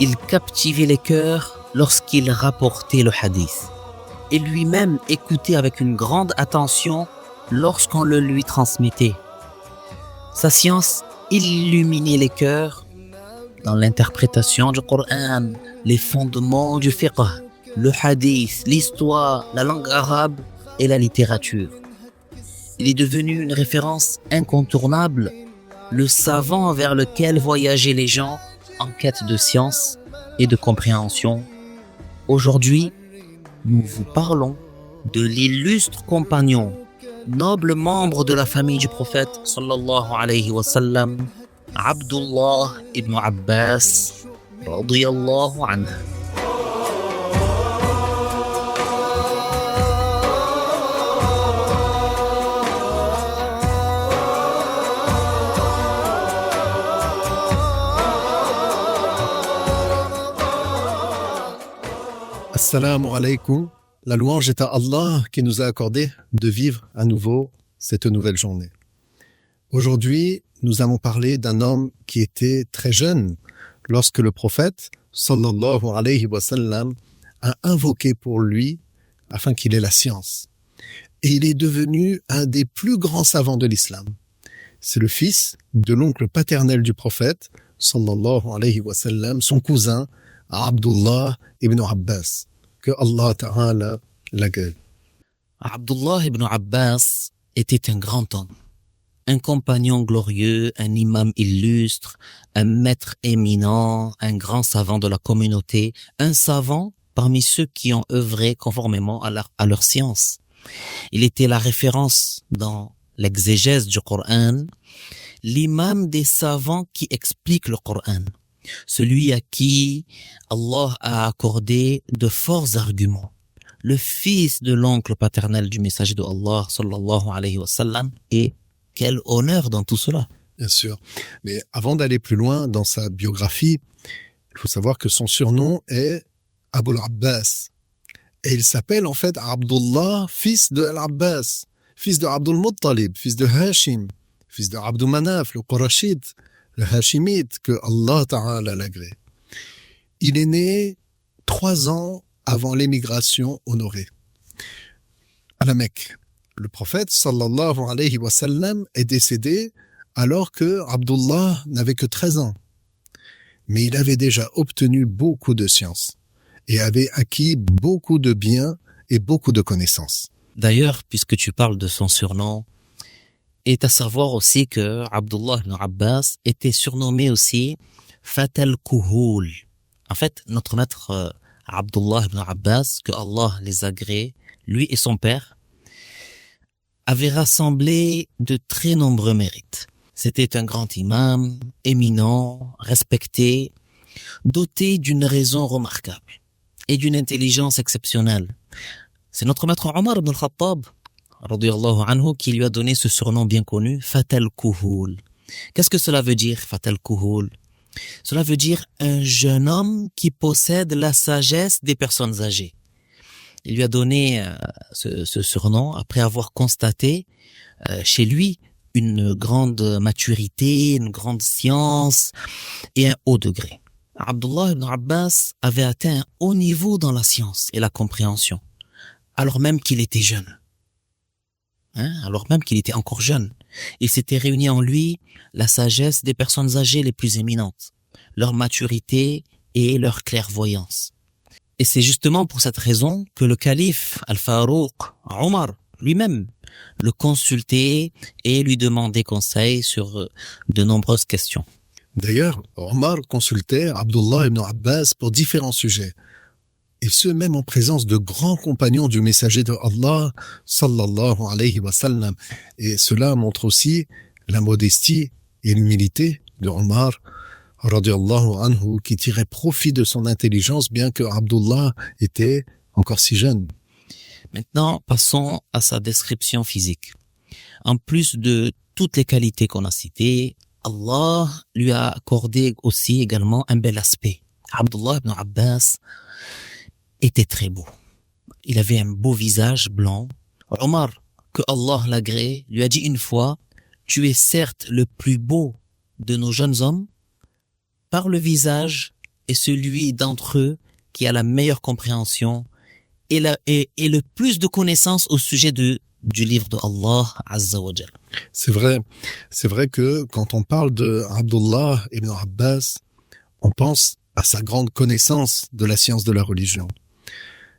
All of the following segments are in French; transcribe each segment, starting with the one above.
Il captivait les cœurs lorsqu'il rapportait le hadith. Et lui-même écoutait avec une grande attention lorsqu'on le lui transmettait. Sa science illuminait les cœurs dans l'interprétation du Coran, les fondements du fiqh, le hadith, l'histoire, la langue arabe et la littérature. Il est devenu une référence incontournable, le savant vers lequel voyageaient les gens en quête de science et de compréhension. Aujourd'hui, nous vous parlons de l'illustre compagnon, noble membre de la famille du prophète sallallahu alayhi wa sallam, Abdullah ibn Abbas radiyallahu anhu. Assalamu alaikum. La louange est à Allah qui nous a accordé de vivre à nouveau cette nouvelle journée. Aujourd'hui, nous allons parler d'un homme qui était très jeune lorsque le prophète sallallahu alayhi wa sallam a invoqué pour lui afin qu'il ait la science. Et il est devenu un des plus grands savants de l'islam. C'est le fils de l'oncle paternel du prophète sallallahu alayhi wa sallam, son cousin Abdullah ibn Abbas. Que Allah Ta'ala l'agrée. Abdullah ibn Abbas était un grand homme, un compagnon glorieux, un imam illustre, un maître éminent, un grand savant de la communauté, un savant parmi ceux qui ont œuvré conformément à leur science. Il était la référence dans l'exégèse du Coran, l'imam des savants qui expliquent le Coran. Celui à qui Allah a accordé de forts arguments, le fils de l'oncle paternel du messager de Allah sallallahu alayhi wa sallam, et quel honneur dans tout cela. Bien sûr, mais avant d'aller plus loin dans sa biographie, il faut savoir que son surnom est Abul Abbas, et il s'appelle en fait Abdullah, fils de Al-Abbas, fils de Abdul Muttalib, fils de Hashim, fils de Abdul Manaf, le Qurashid, le Hashimite, que Allah Ta'ala l'agrée. Il est né 3 ans avant l'émigration honorée à la Mecque. Le prophète sallallahu alayhi wa sallam est décédé alors que Abdullah n'avait que 13 ans. Mais il avait déjà obtenu beaucoup de science et avait acquis beaucoup de biens et beaucoup de connaissances. D'ailleurs, puisque tu parles de son surnom, est à savoir aussi que Abdullah ibn Abbas était surnommé aussi Fatal Kuhul. En fait, notre maître Abdullah ibn Abbas, que Allah les agrée, lui et son père, avaient rassemblé de très nombreux mérites. C'était un grand imam, éminent, respecté, doté d'une raison remarquable et d'une intelligence exceptionnelle. C'est notre maître Omar ibn al-Khattab radiyallahu anhu, qui lui a donné ce surnom bien connu, Fatal Kuhul. Qu'est-ce que cela veut dire, Fatal Kuhul? Cela veut dire un jeune homme qui possède la sagesse des personnes âgées. Il lui a donné ce surnom après avoir constaté chez lui une grande maturité, une grande science et un haut degré. Abdullah ibn Abbas avait atteint un haut niveau dans la science et la compréhension, alors même qu'il était jeune. Alors même qu'il était encore jeune. Il s'était réuni en lui la sagesse des personnes âgées les plus éminentes, leur maturité et leur clairvoyance. Et c'est justement pour cette raison que le calife Al-Farouq, Omar, lui-même, le consultait et lui demandait conseil sur de nombreuses questions. D'ailleurs, Omar consultait Abdullah ibn Abbas pour différents sujets. Et ce, même en présence de grands compagnons du messager de Allah, sallallahu alayhi wa sallam. Et cela montre aussi la modestie et l'humilité de Omar, radiyallahu anhu, qui tirait profit de son intelligence, bien que Abdullah était encore si jeune. Maintenant, passons à sa description physique. En plus de toutes les qualités qu'on a citées, Allah lui a accordé aussi également un bel aspect. Abdullah ibn Abbas était très beau. Il avait un beau visage blanc. Omar, que Allah l'agrée, lui a dit une fois, « Tu es certes le plus beau de nos jeunes hommes par le visage est celui d'entre eux qui a la meilleure compréhension et le plus de connaissances au sujet du livre de Allah Azza wa Jal. C'est vrai que quand on parle de Abdullah ibn Abbas, on pense à sa grande connaissance de la science de la religion.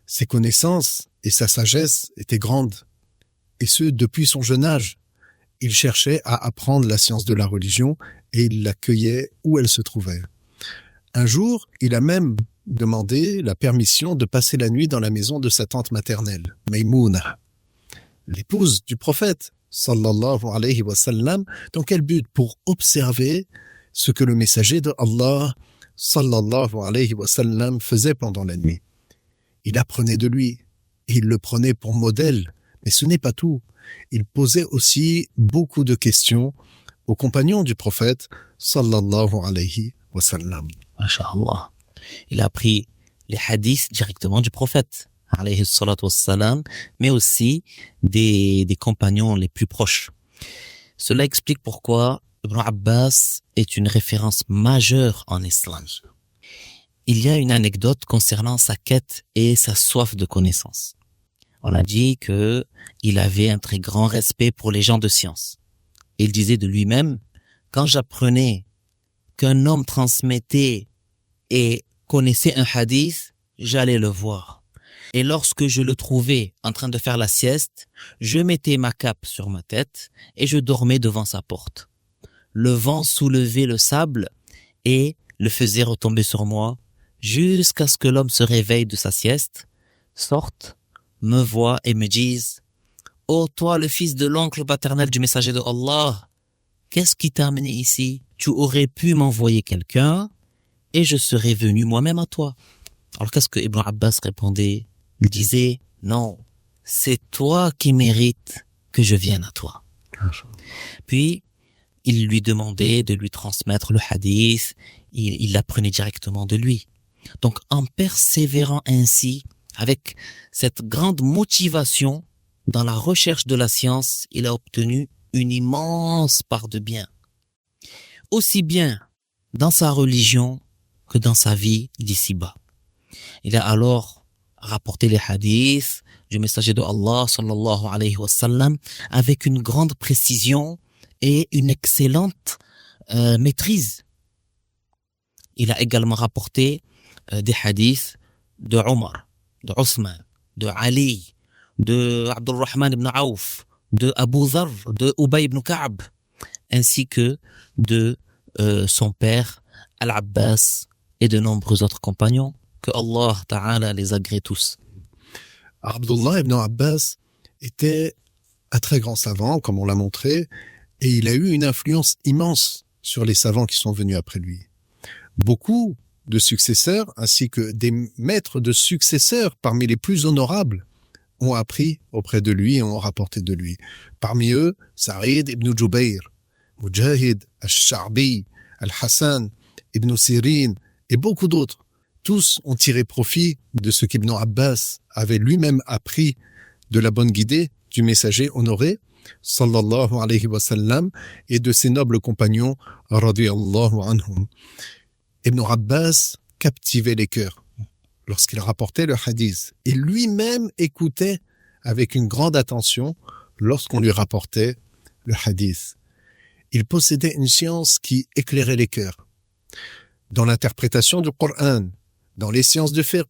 Ses connaissances et sa sagesse étaient grandes, et ce, depuis son jeune âge. Il cherchait à apprendre la science de la religion et il l'accueillait où elle se trouvait. Un jour, il a même demandé la permission de passer la nuit dans la maison de sa tante maternelle, Maïmouna, l'épouse du prophète, sallallahu alayhi wa sallam. Dans quel but? Pour observer ce que le messager de Allah, sallallahu alayhi wa sallam, faisait pendant la nuit. Il apprenait de lui, et il le prenait pour modèle, mais ce n'est pas tout. Il posait aussi beaucoup de questions aux compagnons du prophète, sallallahu alayhi wa sallam. Masha'Allah. Il a appris les hadiths directement du prophète, alayhi salatu wassalam, mais aussi des compagnons les plus proches. Cela explique pourquoi Ibn Abbas est une référence majeure en islam. Il y a une anecdote concernant sa quête et sa soif de connaissance. On a dit que il avait un très grand respect pour les gens de science. Il disait de lui-même, quand j'apprenais qu'un homme transmettait et connaissait un hadith, j'allais le voir. Et lorsque je le trouvais en train de faire la sieste, je mettais ma cape sur ma tête et je dormais devant sa porte. Le vent soulevait le sable et le faisait retomber sur moi jusqu'à ce que l'homme se réveille de sa sieste, sorte, me voit et me dise « Oh, toi, le fils de l'oncle paternel du messager de Allah, qu'est-ce qui t'a amené ici? Tu aurais pu m'envoyer quelqu'un et je serais venu moi-même à toi. » Alors qu'est-ce que Ibn Abbas répondait? Il disait « Non, c'est toi qui mérites que je vienne à toi. » Puis, il lui demandait de lui transmettre le hadith, il l'apprenait directement de lui. Donc, en persévérant ainsi, avec cette grande motivation dans la recherche de la science, il a obtenu une immense part de bien. Aussi bien dans sa religion que dans sa vie d'ici-bas. Il a alors rapporté les hadiths du messager de Allah sallallahu alayhi wa sallam avec une grande précision et une excellente maîtrise. Il a également rapporté des hadiths de Omar, de Othman, de Ali, de Abdurrahman ibn Auf, de Abu Dharr, de Ubay ibn Ka'b, ainsi que de son père Al-Abbas et de nombreux autres compagnons, que Allah Ta'ala les agrée tous. Abdullah ibn Abbas était un très grand savant, comme on l'a montré, et il a eu une influence immense sur les savants qui sont venus après lui. Beaucoup de successeurs, ainsi que des maîtres de successeurs parmi les plus honorables, ont appris auprès de lui et ont rapporté de lui. Parmi eux, Sa'id ibn Jubayr, Mujahid, Al-Sha'bi, Al-Hassan, Ibn Sirin et beaucoup d'autres. Tous ont tiré profit de ce qu'Ibn Abbas avait lui-même appris de la bonne guidée du messager honoré, sallallahu alayhi wa sallam, et de ses nobles compagnons, radiyallahu anhum. Ibn Abbas captivait les cœurs lorsqu'il rapportait le hadith et lui-même écoutait avec une grande attention lorsqu'on lui rapportait le hadith. Il possédait une science qui éclairait les cœurs dans l'interprétation du Coran, dans les sciences de fiqh,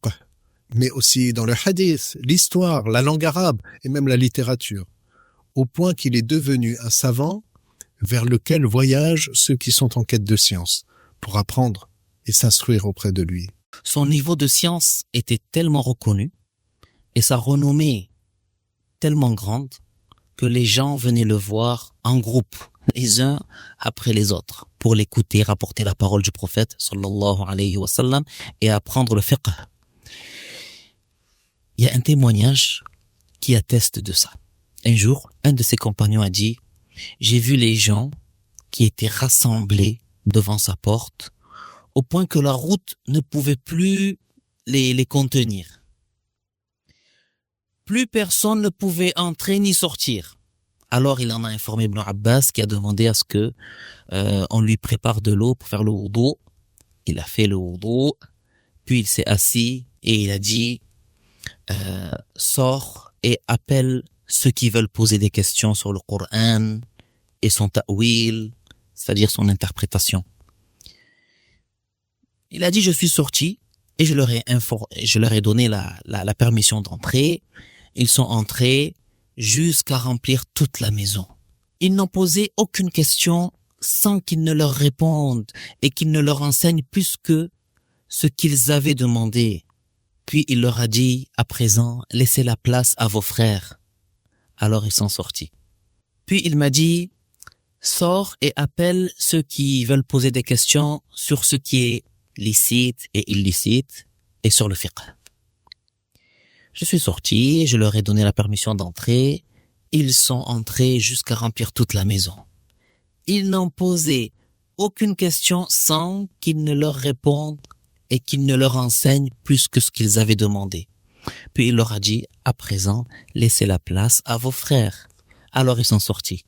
mais aussi dans le hadith, l'histoire, la langue arabe et même la littérature, au point qu'il est devenu un savant vers lequel voyagent ceux qui sont en quête de science pour apprendre et s'instruire auprès de lui. Son niveau de science était tellement reconnu et sa renommée tellement grande que les gens venaient le voir en groupe, les uns après les autres, pour l'écouter, rapporter la parole du prophète, sallallahu alayhi wa sallam, et apprendre le fiqh. Il y a un témoignage qui atteste de ça. Un jour, un de ses compagnons a dit « J'ai vu les gens qui étaient rassemblés devant sa porte, au point que la route ne pouvait plus les contenir. Plus personne ne pouvait entrer ni sortir. » Alors il en a informé Ibn Abbas qui a demandé à ce que on lui prépare de l'eau pour faire le wudu. Il a fait le wudu Puis il s'est assis et il a dit sors et appelle ceux qui veulent poser des questions sur le Coran et son ta'wil, c'est-à-dire son interprétation. Il a dit je suis sorti et je leur ai donné la permission d'entrer. Ils sont entrés jusqu'à remplir toute la maison. Ils n'ont posé aucune question sans qu'ils ne leur répondent et qu'ils ne leur enseignent plus que ce qu'ils avaient demandé. Puis il leur a dit, à présent, laissez la place à vos frères. Alors ils sont sortis. Puis il m'a dit, sors et appelle ceux qui veulent poser des questions sur ce qui est licite et illicite et sur le fiqh. Je suis sorti, je leur ai donné la permission d'entrer. Ils sont entrés jusqu'à remplir toute la maison. Ils n'ont posé aucune question sans qu'ils ne leur répondent et qu'ils ne leur enseignent plus que ce qu'ils avaient demandé. Puis il leur a dit, à présent, laissez la place à vos frères. Alors ils sont sortis.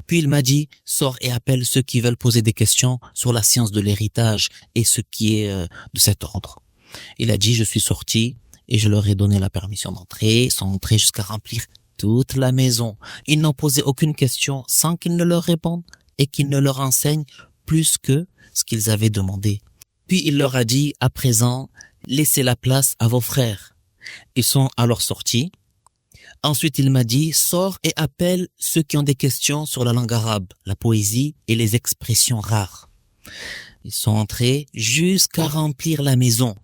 Puis il m'a dit, sors et appelle ceux qui veulent poser des questions sur la science de l'héritage et ce qui est de cet ordre. Il a dit, je suis sorti et je leur ai donné la permission d'entrer. Ils sont entrés jusqu'à remplir toute la maison. Ils n'ont posé aucune question sans qu'ils ne leur répondent et qu'ils ne leur enseignent plus que ce qu'ils avaient demandé. Puis il leur a dit, à présent, laissez la place à vos frères. Ils sont alors sortis. Ensuite, il m'a dit, sors et appelle ceux qui ont des questions sur la langue arabe, la poésie et les expressions rares. Ils sont entrés jusqu'à remplir la maison.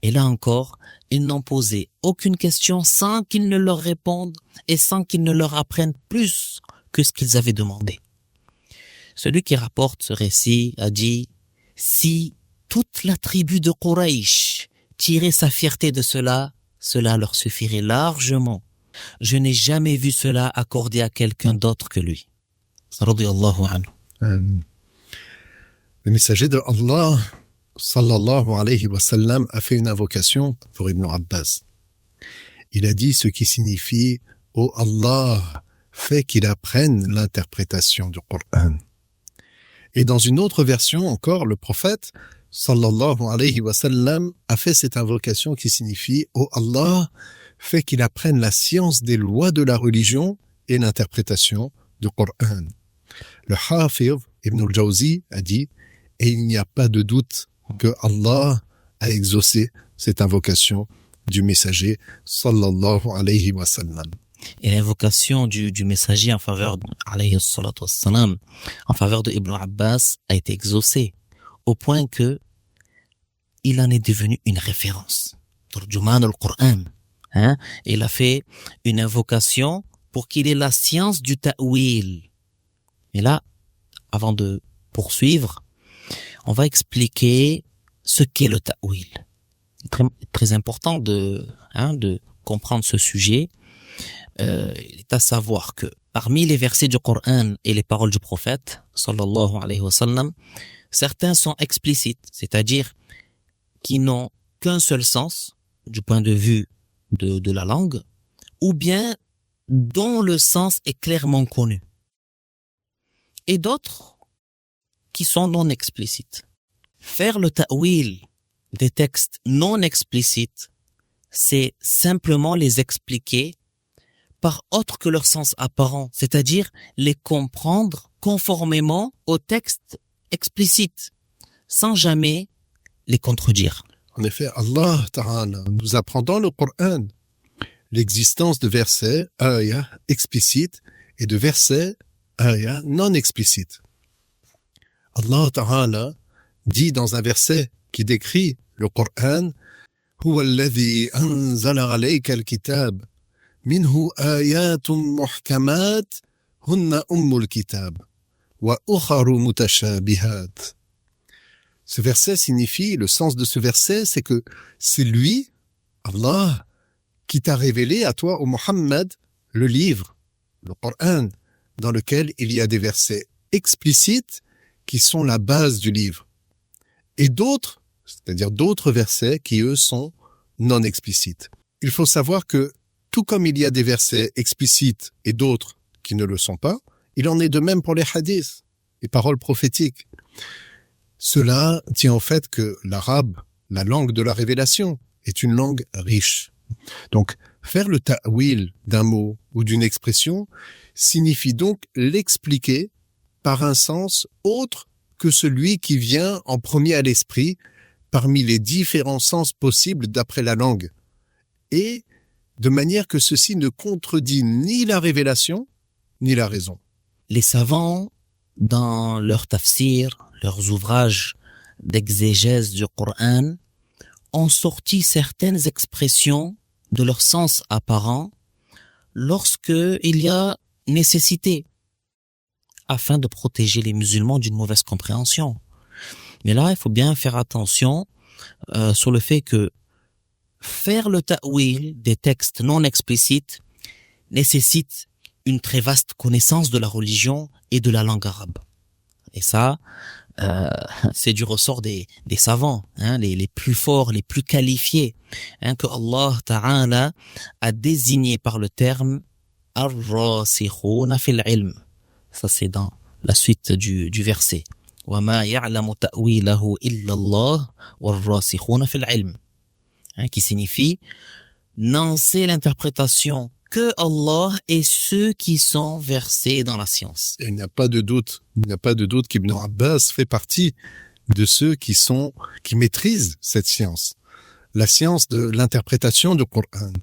Et là encore, ils n'ont posé aucune question sans qu'ils ne leur répondent et sans qu'ils ne leur apprennent plus que ce qu'ils avaient demandé. Celui qui rapporte ce récit a dit, si toute la tribu de Quraysh tirait sa fierté de cela, cela leur suffirait largement. Je n'ai jamais vu cela accordé à quelqu'un d'autre que lui. Radiyallahu anhu. Le messager de Allah, sallallahu alayhi wa sallam, a fait une invocation pour Ibn Abbas. Il a dit ce qui signifie « Oh Allah, fais qu'il apprenne l'interprétation du Coran ». Et dans une autre version encore, le prophète, sallallahu alayhi wa sallam, a fait cette invocation qui signifie « Oh Allah, fais qu'il apprenne la science des lois de la religion et l'interprétation du Coran ». Le Hafiz Ibn al-Jawzi a dit « Et il n'y a pas de doute que Allah a exaucé cette invocation du messager sallallahu alayhi wa sallam. » Et l'invocation du messager en faveur alayhi salatu wassalam, en faveur de Ibn Abbas a été exaucée au point que il en est devenu une référence. Turjuman al-Qur'an. Il a fait une invocation pour qu'il ait la science du ta'wil. Et là, avant de poursuivre, on va expliquer ce qu'est le ta'wil. Très, très important de comprendre ce sujet. Il est à savoir que parmi les versets du Coran et les paroles du prophète, sallallahu alayhi wa sallam, certains sont explicites, c'est-à-dire qui n'ont qu'un seul sens du point de vue de la langue, ou bien dont le sens est clairement connu. Et d'autres qui sont non explicites. Faire le ta'wil des textes non explicites, c'est simplement les expliquer par autre que leur sens apparent, c'est-à-dire les comprendre conformément au texte explicite, sans jamais les contredire. En effet, Allah Ta'ala nous apprend dans le Coran l'existence de versets, ayah, explicites et de versets, ayah, non explicites. Allah Ta'ala dit dans un verset qui décrit le Coran « Huwa alladhi anzala alayka al-kitab » منه آيات محكمات هن الكتاب وأخر متشابهات. Ce verset signifie, le sens de ce verset, c'est que c'est lui, Allah, qui t'a révélé à toi, au Muhammad, le livre, le Coran, dans lequel il y a des versets explicites qui sont la base du livre. Et d'autres, c'est-à-dire d'autres versets qui, eux, sont non explicites. Il faut savoir que tout comme il y a des versets explicites et d'autres qui ne le sont pas, il en est de même pour les hadiths, les paroles prophétiques. Cela tient au fait que l'arabe, la langue de la révélation, est une langue riche. Donc, faire le ta'wil d'un mot ou d'une expression signifie donc l'expliquer par un sens autre que celui qui vient en premier à l'esprit parmi les différents sens possibles d'après la langue, et de manière que ceci ne contredit ni la révélation, ni la raison. Les savants, dans leurs tafsirs, leurs ouvrages d'exégèse du Coran, ont sorti certaines expressions de leur sens apparent lorsque il y a nécessité, afin de protéger les musulmans d'une mauvaise compréhension. Mais là, il faut bien faire attention sur le fait que faire le ta'wil des textes non explicites nécessite une très vaste connaissance de la religion et de la langue arabe. Et ça, c'est du ressort des savants, hein, les plus forts, les plus qualifiés, hein, que Allah Ta'ala a désigné par le terme ar-rasikhuna fil ilm. Ça, c'est dans la suite du verset. وَمَا يَعْلَمُ تَأْوِيلَهُ إِلَّا اللَّهُ وَالرَّاسِخُونَ فِي الْعِلْمِ, hein, qui signifie n'en sait l'interprétation que Allah et ceux qui sont versés dans la science. Et il n'y a pas de doute qu'Ibn Abbas fait partie de ceux qui maîtrisent cette science, la science de l'interprétation du Coran.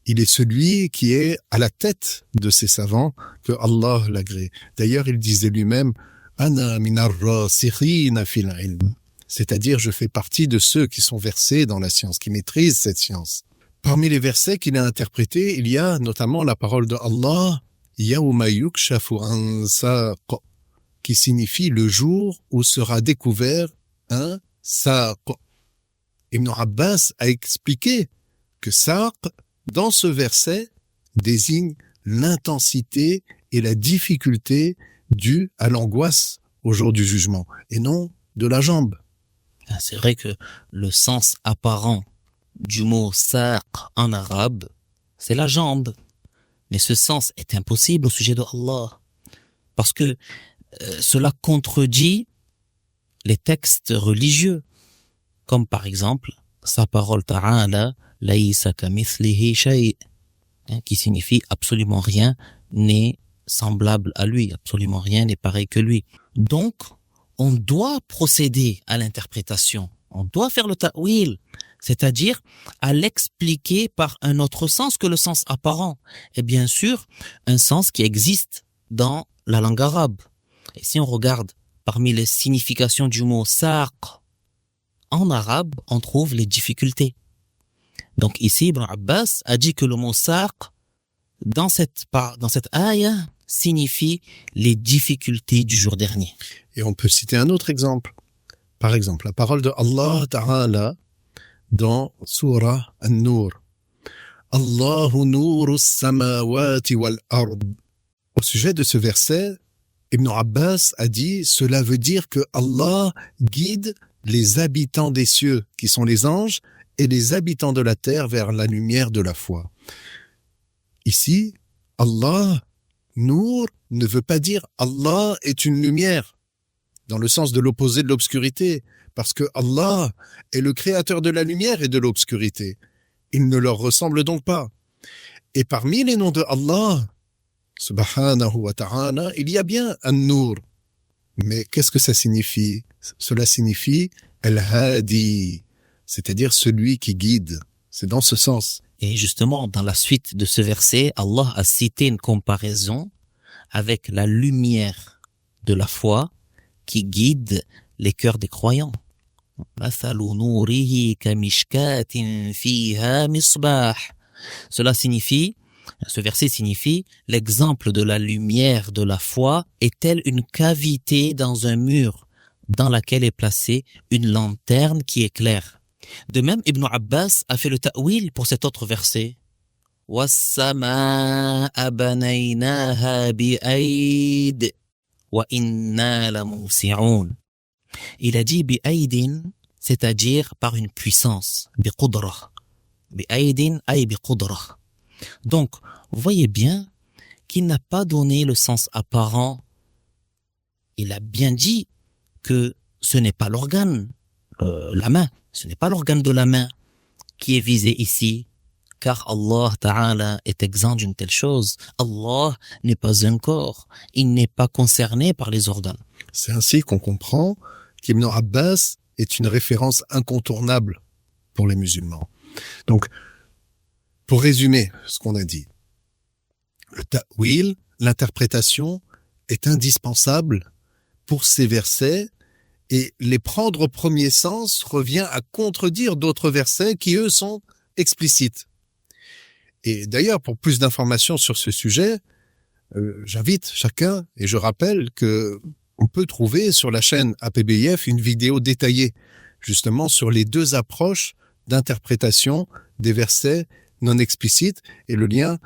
Il est celui qui est à la tête de ces savants que Allah l'agrée. D'ailleurs, il disait lui-même Ana minar rasikhina fil ilm, c'est-à-dire je fais partie de ceux qui sont versés dans la science, qui maîtrisent cette science. Parmi les versets qu'il a interprétés, il y a notamment la parole de Allah Yawma yukshafu an saq, qui signifie le jour où sera découvert un saq. Ibn Abbas a expliqué que saq, dans ce verset, désigne l'intensité et la difficulté due à l'angoisse au jour du jugement, et non de la jambe. C'est vrai que le sens apparent du mot saq en arabe, c'est la jambe. Mais ce sens est impossible au sujet de Allah. Parce que cela contredit les textes religieux. Comme par exemple, sa parole ta'ala, laysa kamithlihi shay', qui signifie absolument rien n'est semblable à lui, absolument rien n'est pareil que lui. Donc, on doit procéder à l'interprétation. On doit faire le ta'wil, c'est-à-dire à l'expliquer par un autre sens que le sens apparent. Et bien sûr, un sens qui existe dans la langue arabe. Et si on regarde parmi les significations du mot saq, en arabe, on trouve les difficultés. Donc ici, Ibn Abbas a dit que le mot saq, dans cette ayah, signifie les difficultés du jour dernier. Et on peut citer un autre exemple. Par exemple, la parole de Allah Ta'ala dans Surah An-Nur. Allahu nuru samawati wal ard. Au sujet de ce verset, Ibn Abbas a dit, cela veut dire que Allah guide les habitants des cieux, qui sont les anges, et les habitants de la terre vers la lumière de la foi. Ici, Allah, Nour, ne veut pas dire Allah est une lumière, dans le sens de l'opposé de l'obscurité, parce que Allah est le créateur de la lumière et de l'obscurité. Il ne leur ressemble donc pas. Et parmi les noms de Allah, subhanahu wa ta'ala, il y a bien An-Nur. Mais qu'est-ce que ça signifie? Cela signifie Al-Hadi, c'est-à-dire celui qui guide. C'est dans ce sens. Et justement, dans la suite de ce verset, Allah a cité une comparaison avec la lumière de la foi qui guide les cœurs des croyants. Cela signifie, ce verset signifie, l'exemple de la lumière de la foi est telle une cavité dans un mur dans laquelle est placée une lanterne qui éclaire. De même, Ibn Abbas a fait le ta'wil pour cet autre verset. وَالسَّمَاءَ بَنَيْنَاهَا بِأَيْدٍ وَإِنَّا لَمُوسِعُونَ. Il a dit بِأَيْدٍ, c'est-à-dire par une puissance, بِقُدْرَةٍ. بِأَيْدٍ أي بِقُدْرَةٍ. Donc, vous voyez bien qu'il n'a pas donné le sens apparent. Il a bien dit que ce n'est pas l'organe. la main. Ce n'est pas l'organe de la main qui est visé ici, car Allah Ta'ala est exempt d'une telle chose. Allah n'est pas un corps, il n'est pas concerné par les organes. C'est ainsi qu'on comprend qu'Ibn Abbas est une référence incontournable pour les musulmans. Donc, pour résumer ce qu'on a dit, le ta'wil, l'interprétation, est indispensable pour ces versets, et les prendre au premier sens revient à contredire d'autres versets qui, eux, sont explicites. Et d'ailleurs, pour plus d'informations sur ce sujet, j'invite chacun, et je rappelle que on peut trouver sur la chaîne APBIF une vidéo détaillée, justement sur les deux approches d'interprétation des versets non explicites, et le lien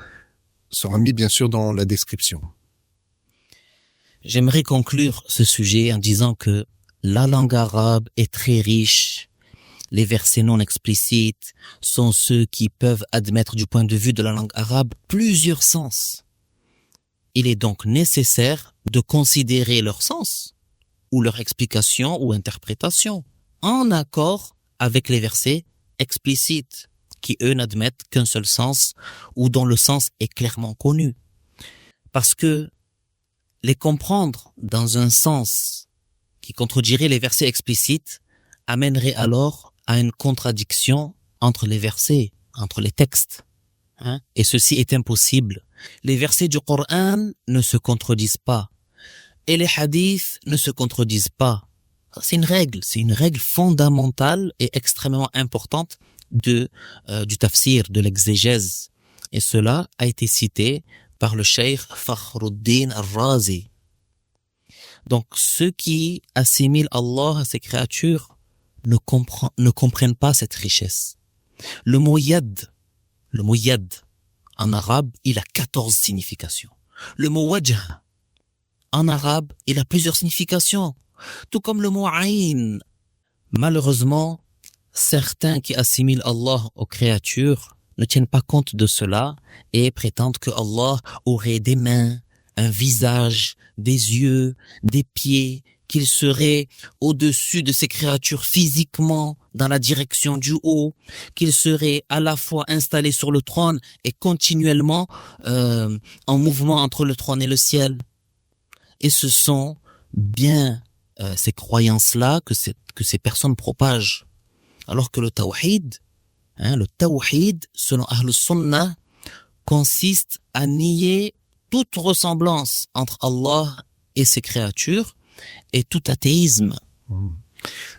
sera mis bien sûr dans la description. J'aimerais conclure ce sujet en disant que la langue arabe est très riche. Les versets non explicites sont ceux qui peuvent admettre du point de vue de la langue arabe plusieurs sens. Il est donc nécessaire de considérer leur sens ou leur explication ou interprétation en accord avec les versets explicites qui, eux, n'admettent qu'un seul sens ou dont le sens est clairement connu. Parce que les comprendre dans un sens qui contredirait les versets explicites amènerait alors à une contradiction entre les versets, entre les textes. Et ceci est impossible. Les versets du Coran ne se contredisent pas. Et les hadiths ne se contredisent pas. C'est une règle fondamentale et extrêmement importante du tafsir, de l'exégèse. Et cela a été cité par le cheikh Fakhruddin al-Razi. Donc, ceux qui assimilent Allah à ses créatures ne comprennent pas cette richesse. Le mot yad, en arabe, il a 14 significations. Le mot wajh, en arabe, il a plusieurs significations. Tout comme le mot ayn. Malheureusement, certains qui assimilent Allah aux créatures ne tiennent pas compte de cela et prétendent que Allah aurait des mains, un visage, des yeux, des pieds, qu'il serait au-dessus de ces créatures physiquement dans la direction du haut, qu'il serait à la fois installé sur le trône et continuellement en mouvement entre le trône et le ciel. Et ce sont bien ces croyances-là que ces personnes propagent. Alors que le tawhid, selon Ahl Sunnah, consiste à nier toute ressemblance entre Allah et ses créatures et tout athéisme.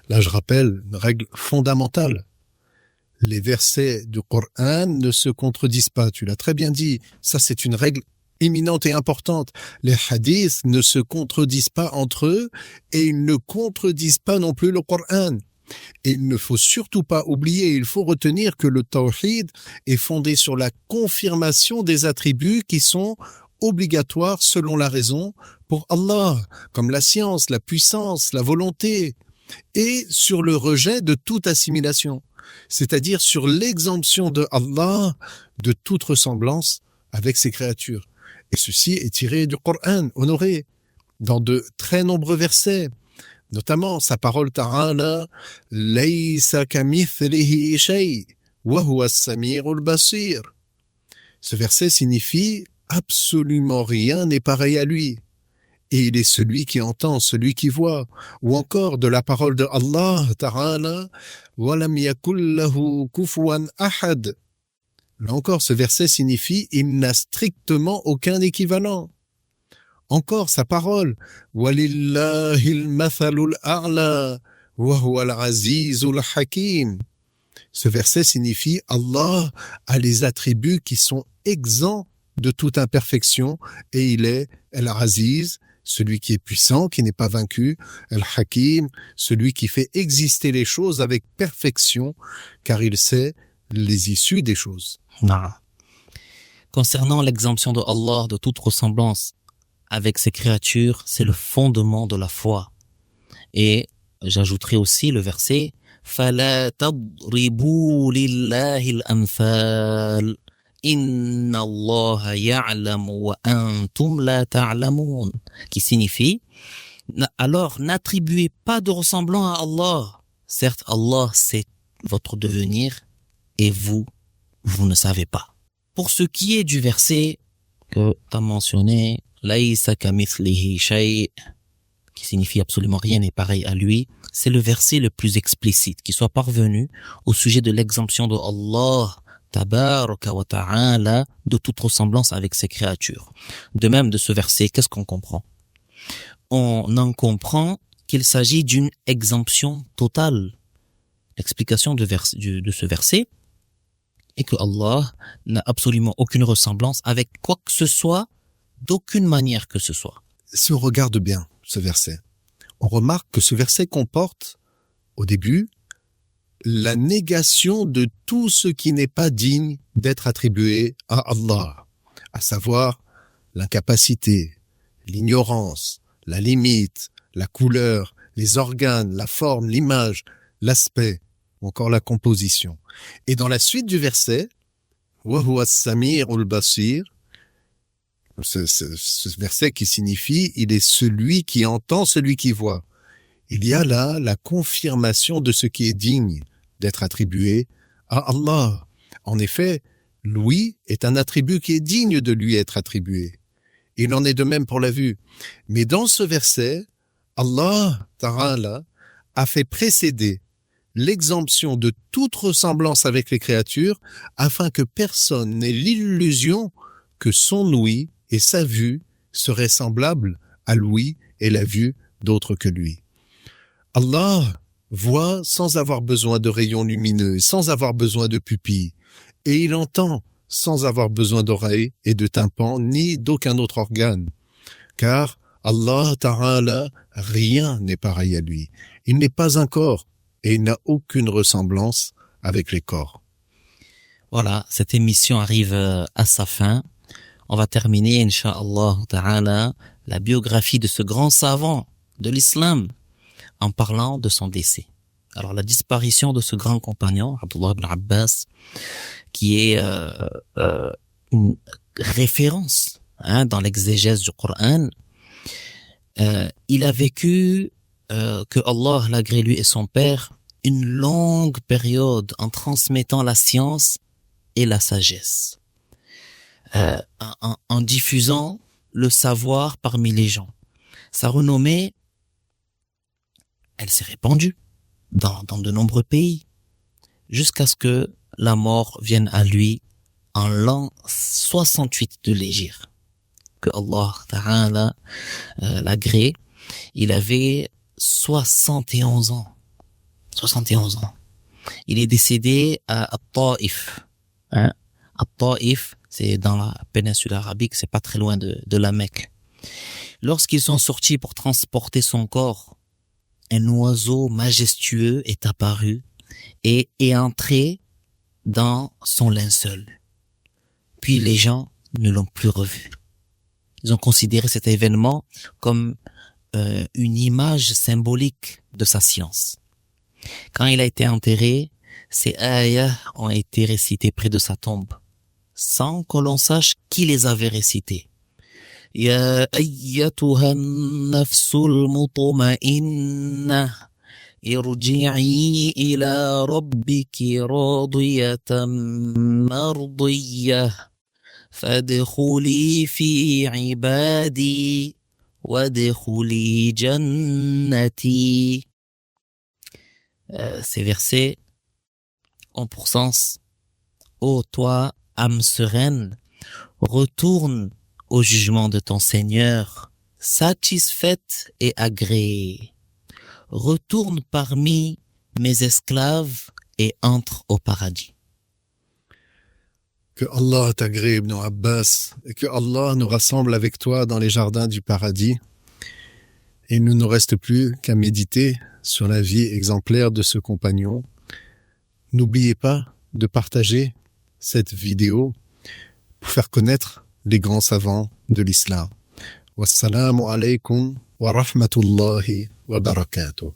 Là, je rappelle une règle fondamentale. Les versets du Coran ne se contredisent pas. Tu l'as très bien dit. Ça, c'est une règle éminente et importante. Les hadiths ne se contredisent pas entre eux et ils ne contredisent pas non plus le Coran. Et il ne faut surtout pas oublier, il faut retenir que le tawhid est fondé sur la confirmation des attributs qui sont obligatoires selon la raison pour Allah, comme la science, la puissance, la volonté, et sur le rejet de toute assimilation, c'est-à-dire sur l'exemption de Allah de toute ressemblance avec ses créatures. Et ceci est tiré du Coran honoré, dans de très nombreux versets. Notamment sa parole Ta'ala Laysa kamithlihi shay wa huwa as-sami'ul basir. Ce verset signifie absolument rien n'est pareil à lui. Et il est celui qui entend, celui qui voit. Ou encore de la parole de Allah Ta'ala wa lam yakul lahu kufuwan ahad. Là encore, ce verset signifie il n'a strictement aucun équivalent. Encore sa parole Walillahil mathalul a'la wa huwal azizul hakim. Ce verset signifie Allah a les attributs qui sont exempts de toute imperfection et il est Al-Aziz, celui qui est puissant, qui n'est pas vaincu, Al-Hakim, celui qui fait exister les choses avec perfection car il sait les issues des choses. Non. Concernant l'exemption de Allah de toute ressemblance avec ses créatures, c'est le fondement de la foi. Et j'ajouterai aussi le verset فَلَا تَضْرِبُوا لِلَّهِ الْأَمْثَالِ إِنَّ اللَّهَ يَعْلَمُ وَأَنْتُمْ لَا تَعْلَمُونَ, qui signifie alors n'attribuez pas de ressemblant à Allah, Certes, Allah sait votre devenir et vous ne savez pas. Pour ce qui est du verset que tu as mentionné, Laïsa kamithlihi shay, qui signifie absolument rien n'est pareil à lui, c'est le verset le plus explicite qui soit parvenu au sujet de l'exemption de Allah tabaraka wa ta'ala de toute ressemblance avec ses créatures. De même, de ce verset, qu'est-ce qu'on comprend? On en comprend qu'il s'agit d'une exemption totale. L'explication de ce verset est que Allah n'a absolument aucune ressemblance avec quoi que ce soit, d'aucune manière que ce soit. Si on regarde bien ce verset, on remarque que ce verset comporte, au début, la négation de tout ce qui n'est pas digne d'être attribué à Allah, à savoir l'incapacité, l'ignorance, la limite, la couleur, les organes, la forme, l'image, l'aspect, ou encore la composition. Et dans la suite du verset, wa huwa as-sami'ul basir, ce verset qui signifie il est celui qui entend, celui qui voit. Il y a là la confirmation de ce qui est digne d'être attribué à Allah. En effet, l'ouïe est un attribut qui est digne de lui être attribué. Il en est de même pour la vue. Mais dans ce verset, Allah Ta'ala a fait précéder l'exemption de toute ressemblance avec les créatures afin que personne n'ait l'illusion que son ouïe et sa vue seraient semblables à l'ouïe et la vue d'autres que lui. Allah voit sans avoir besoin de rayons lumineux, sans avoir besoin de pupilles, et il entend sans avoir besoin d'oreilles et de tympans, ni d'aucun autre organe. Car Allah Ta'ala, rien n'est pareil à lui. Il n'est pas un corps, et il n'a aucune ressemblance avec les corps. Voilà, cette émission arrive à sa fin. On va terminer, Inch'Allah Ta'ala, la biographie de ce grand savant de l'islam en parlant de son décès. Alors, la disparition de ce grand compagnon, Abdullah ibn Abbas, qui est une référence dans l'exégèse du Coran, il a vécu, que Allah l'agrée lui et son père, une longue période en transmettant la science et la sagesse, en diffusant le savoir parmi les gens. Sa renommée, elle s'est répandue dans de nombreux pays, jusqu'à ce que la mort vienne à lui en l'an 68 de l'Hégire. Que Allah Ta'ala l'agrée. Il avait 71 ans. 71 ans. Il est décédé à At-Taif. At-Taif, c'est dans la péninsule arabique, c'est pas très loin de la Mecque. Lorsqu'ils sont sortis pour transporter son corps, un oiseau majestueux est apparu et est entré dans son linceul. Puis les gens ne l'ont plus revu. Ils ont considéré cet événement comme une image symbolique de sa science. Quand il a été enterré, ces ayats ont été récités près de sa tombe, sans que l'on sache qui les avait récités. Ya ayyatuha an-nafsul mutma'innah irji'i ila rabbiki radiyatan mardiyah fadkhuli fi ibadi wadkhuli jannati. Ces versets ont pour sens: ô toi, âme sereine, retourne au jugement de ton Seigneur, satisfaite et agréée. Retourne parmi mes esclaves et entre au paradis. Que Allah t'agrée, Ibn Abbas, et que Allah nous rassemble avec toi dans les jardins du paradis. Et il ne nous reste plus qu'à méditer sur la vie exemplaire de ce compagnon. N'oubliez pas de partager cette vidéo pour faire connaître les grands savants de l'islam. Wassalamu alaykum wa rahmatullahi wa barakatuh.